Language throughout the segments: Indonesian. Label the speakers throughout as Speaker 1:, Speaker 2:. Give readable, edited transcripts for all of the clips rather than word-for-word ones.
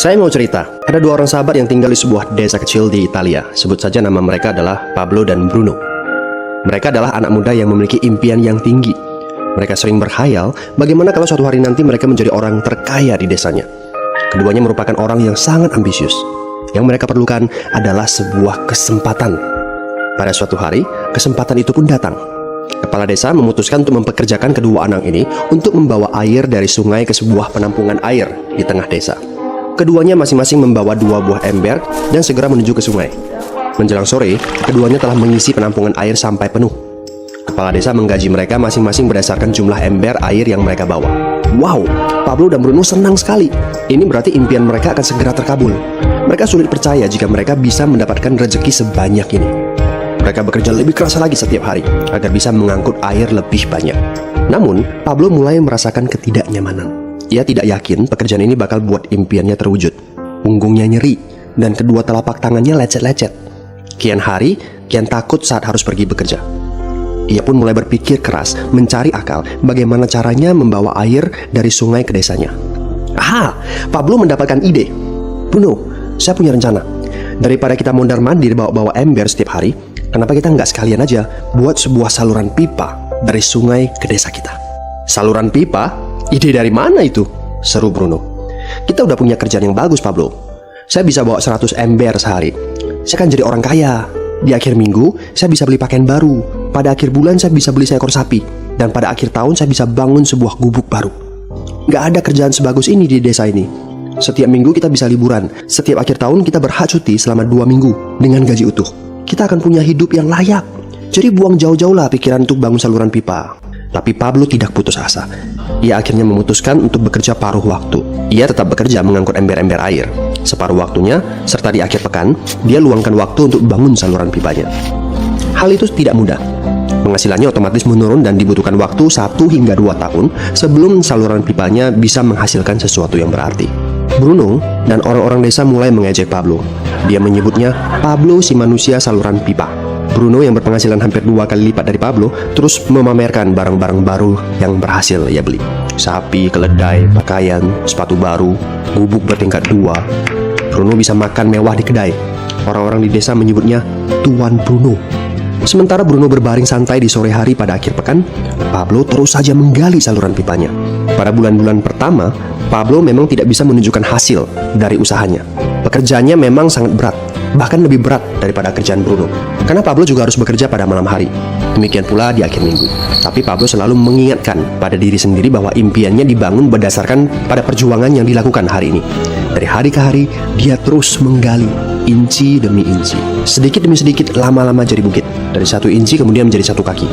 Speaker 1: Saya mau cerita, ada dua orang sahabat yang tinggal di sebuah desa kecil di Italia. Sebut saja nama mereka adalah Pablo dan Bruno. Mereka adalah anak muda yang memiliki impian yang tinggi. Mereka sering berkhayal bagaimana kalau suatu hari nanti mereka menjadi orang terkaya di desanya. Keduanya merupakan orang yang sangat ambisius. Yang mereka perlukan adalah sebuah kesempatan. Pada suatu hari, kesempatan itu pun datang. Kepala desa memutuskan untuk mempekerjakan kedua anak ini untuk membawa air dari sungai ke sebuah penampungan air di tengah desa. Keduanya masing-masing membawa 2 buah ember dan segera menuju ke sungai. Menjelang sore, keduanya telah mengisi penampungan air sampai penuh. Kepala desa menggaji mereka masing-masing berdasarkan jumlah ember air yang mereka bawa. Wow, Pablo dan Bruno senang sekali. Ini berarti impian mereka akan segera terkabul. Mereka sulit percaya jika mereka bisa mendapatkan rezeki sebanyak ini. Mereka bekerja lebih keras lagi setiap hari agar bisa mengangkut air lebih banyak. Namun, Pablo mulai merasakan ketidaknyamanan. Ia tidak yakin pekerjaan ini bakal buat impiannya terwujud. Punggungnya nyeri, dan kedua telapak tangannya lecet-lecet. Kian hari, kian takut saat harus pergi bekerja. Ia pun mulai berpikir keras, mencari akal bagaimana caranya membawa air dari sungai ke desanya. Aha, Pablo mendapatkan ide. Bruno, saya punya rencana. Daripada kita mondar-mandir bawa-bawa ember setiap hari, kenapa kita nggak sekalian aja buat sebuah saluran pipa dari sungai ke desa kita? Saluran pipa? Ide dari mana itu? Seru Bruno. Kita udah punya kerjaan yang bagus, Pablo. Saya bisa bawa 100 ember sehari. Saya kan jadi orang kaya. Di akhir minggu, saya bisa beli pakaian baru. Pada akhir bulan, saya bisa beli seekor sapi. Dan pada akhir tahun, saya bisa bangun sebuah gubuk baru. Gak ada kerjaan sebagus ini di desa ini. Setiap minggu kita bisa liburan. Setiap akhir tahun, kita berhak cuti selama 2 minggu dengan gaji utuh. Kita akan punya hidup yang layak. Jadi buang jauh-jauh lah pikiran untuk bangun saluran pipa. Tapi Pablo tidak putus asa. Ia akhirnya memutuskan untuk bekerja paruh waktu. Ia tetap bekerja mengangkut ember-ember air. Separuh waktunya, serta di akhir pekan, dia luangkan waktu untuk bangun saluran pipanya. Hal itu tidak mudah. Penghasilannya otomatis menurun dan dibutuhkan waktu 1 hingga 2 tahun sebelum saluran pipanya bisa menghasilkan sesuatu yang berarti. Bruno dan orang-orang desa mulai mengejek Pablo. Dia menyebutnya Pablo si manusia saluran pipa. Bruno yang berpenghasilan hampir 2 kali lipat dari Pablo terus memamerkan barang-barang baru yang berhasil ia beli. Sapi, keledai, pakaian, sepatu baru, gubuk bertingkat 2. Bruno bisa makan mewah di kedai. Orang-orang di desa menyebutnya Tuan Bruno. Sementara Bruno berbaring santai di sore hari pada akhir pekan, Pablo terus saja menggali saluran pipanya. Pada bulan-bulan pertama, Pablo memang tidak bisa menunjukkan hasil dari usahanya. Pekerjaannya memang sangat berat, bahkan lebih berat daripada kerjaan Bruno. Karena Pablo juga harus bekerja pada malam hari. Demikian pula di akhir minggu. Tapi Pablo selalu mengingatkan pada diri sendiri bahwa impiannya dibangun berdasarkan pada perjuangan yang dilakukan hari ini. Dari hari ke hari, dia terus menggali, inci demi inci. Sedikit demi sedikit, lama-lama jadi bukit. Dari 1 inci kemudian menjadi 1 kaki.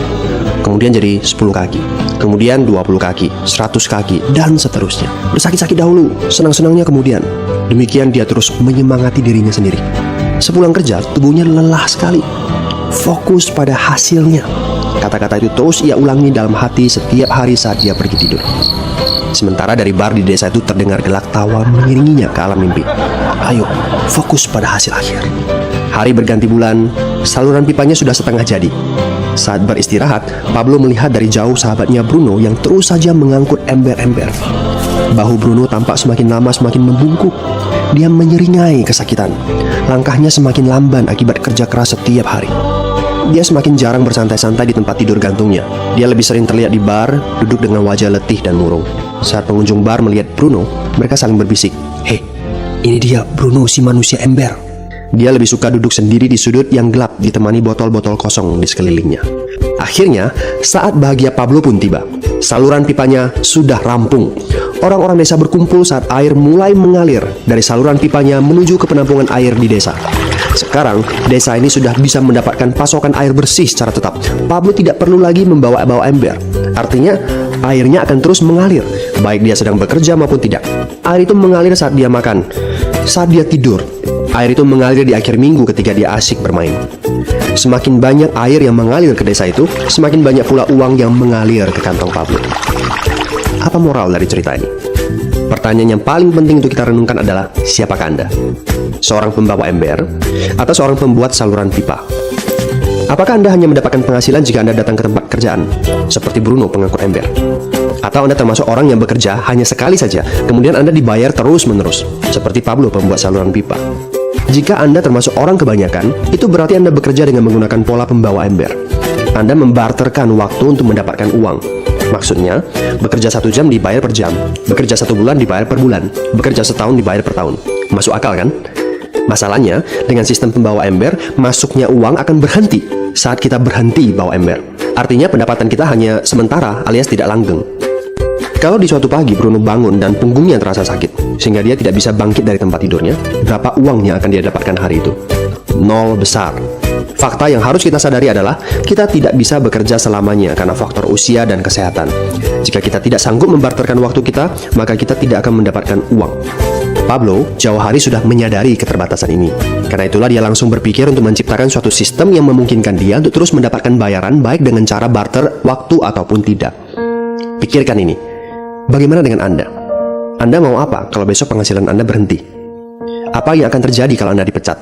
Speaker 1: Kemudian jadi 10 kaki. Kemudian 20 kaki, 100 kaki, dan seterusnya. Bersakit-sakit dahulu, senang-senangnya kemudian. Demikian dia terus menyemangati dirinya sendiri. Sepulang kerja, tubuhnya lelah sekali. Fokus pada hasilnya. Kata-kata itu terus ia ulangi dalam hati setiap hari saat dia pergi tidur. Sementara dari bar di desa itu terdengar gelak tawa mengiringinya ke alam mimpi. Ayo, fokus pada hasil akhir. Hari berganti bulan, saluran pipanya sudah setengah jadi. Saat beristirahat, Pablo melihat dari jauh sahabatnya Bruno yang terus saja mengangkut ember-ember. Bahu Bruno tampak semakin lama semakin membungkuk. Dia menyeringai kesakitan. Langkahnya semakin lamban akibat kerja keras setiap hari. Dia semakin jarang bersantai-santai di tempat tidur gantungnya. Dia lebih sering terlihat di bar, duduk dengan wajah letih dan murung. Saat pengunjung bar melihat Bruno, mereka saling berbisik. Hei, ini dia Bruno si manusia ember. Dia lebih suka duduk sendiri di sudut yang gelap ditemani botol-botol kosong di sekelilingnya. Akhirnya, saat bahagia Pablo pun tiba. Saluran pipanya sudah rampung. Orang-orang desa berkumpul saat air mulai mengalir dari saluran pipanya menuju ke penampungan air di desa. Sekarang, desa ini sudah bisa mendapatkan pasokan air bersih secara tetap. Pablo tidak perlu lagi membawa ember. Artinya, airnya akan terus mengalir, baik dia sedang bekerja maupun tidak. Air itu mengalir saat dia makan, saat dia tidur. Air itu mengalir di akhir minggu ketika dia asyik bermain. Semakin banyak air yang mengalir ke desa itu, semakin banyak pula uang yang mengalir ke kantong Pablo. Apa moral dari cerita ini? Pertanyaan yang paling penting untuk kita renungkan adalah, siapakah Anda? Seorang pembawa ember atau seorang pembuat saluran pipa? Apakah Anda hanya mendapatkan penghasilan jika Anda datang ke tempat kerjaan, seperti Bruno pengangkut ember? Atau Anda termasuk orang yang bekerja hanya sekali saja, kemudian Anda dibayar terus-menerus, seperti Pablo, pembuat saluran pipa. Jika Anda termasuk orang kebanyakan, itu berarti Anda bekerja dengan menggunakan pola pembawa ember. Anda membarterkan waktu untuk mendapatkan uang. Maksudnya, bekerja 1 jam dibayar per jam, bekerja 1 bulan dibayar per bulan, bekerja setahun dibayar per tahun. Masuk akal kan? Masalahnya, dengan sistem pembawa ember, masuknya uang akan berhenti saat kita berhenti bawa ember. Artinya pendapatan kita hanya sementara alias tidak langgeng. Kalau di suatu pagi Bruno bangun dan punggungnya terasa sakit, sehingga dia tidak bisa bangkit dari tempat tidurnya, berapa uang yang akan dia dapatkan hari itu? 0 besar. Fakta yang harus kita sadari adalah kita tidak bisa bekerja selamanya karena faktor usia dan kesehatan. Jika kita tidak sanggup membarterkan waktu kita, maka kita tidak akan mendapatkan uang. Pablo jauh hari sudah menyadari keterbatasan ini. Karena itulah dia langsung berpikir untuk menciptakan suatu sistem yang memungkinkan dia untuk terus mendapatkan bayaran baik dengan cara barter waktu ataupun tidak. Pikirkan ini. Bagaimana dengan Anda? Anda mau apa kalau besok penghasilan Anda berhenti? Apa yang akan terjadi kalau Anda dipecat?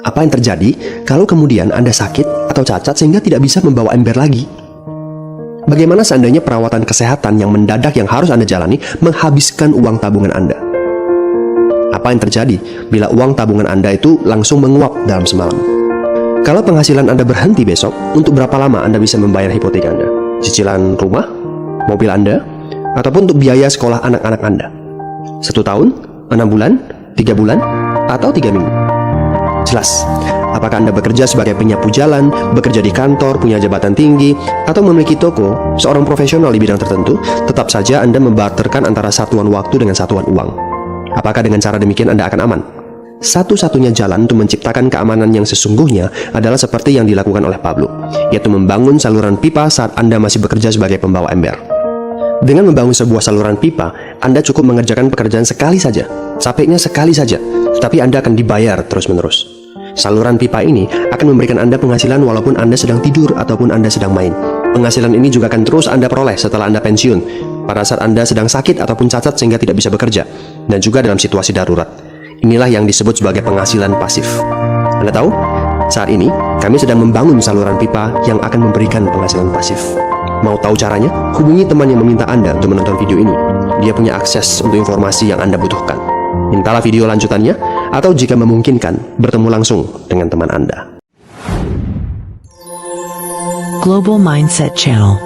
Speaker 1: Apa yang terjadi kalau kemudian Anda sakit atau cacat sehingga tidak bisa membawa ember lagi? Bagaimana seandainya perawatan kesehatan yang mendadak yang harus Anda jalani menghabiskan uang tabungan Anda? Apa yang terjadi bila uang tabungan Anda itu langsung menguap dalam semalam? Kalau penghasilan Anda berhenti besok, untuk berapa lama Anda bisa membayar hipotek Anda? Cicilan rumah? Mobil Anda? Ataupun untuk biaya sekolah anak-anak Anda? 1 tahun? 6 bulan? 3 bulan? Atau 3 minggu? Jelas, apakah Anda bekerja sebagai penyapu jalan, bekerja di kantor, punya jabatan tinggi, atau memiliki toko, seorang profesional di bidang tertentu, tetap saja Anda membarterkan antara satuan waktu dengan satuan uang. Apakah dengan cara demikian Anda akan aman? Satu-satunya jalan untuk menciptakan keamanan yang sesungguhnya adalah seperti yang dilakukan oleh Pablo, yaitu membangun saluran pipa saat Anda masih bekerja sebagai pembawa ember. Dengan membangun sebuah saluran pipa, Anda cukup mengerjakan pekerjaan sekali saja, capeknya sekali saja, tetapi Anda akan dibayar terus-menerus. Saluran pipa ini akan memberikan Anda penghasilan walaupun Anda sedang tidur ataupun Anda sedang main. Penghasilan ini juga akan terus Anda peroleh setelah Anda pensiun, pada saat Anda sedang sakit ataupun cacat sehingga tidak bisa bekerja, dan juga dalam situasi darurat. Inilah yang disebut sebagai penghasilan pasif. Anda tahu, saat ini kami sedang membangun saluran pipa yang akan memberikan penghasilan pasif. Mau tahu caranya? Hubungi teman yang meminta Anda untuk menonton video ini. Dia punya akses untuk informasi yang Anda butuhkan. Mintalah video lanjutannya, atau jika memungkinkan, bertemu langsung dengan teman Anda.
Speaker 2: Global Mindset Channel.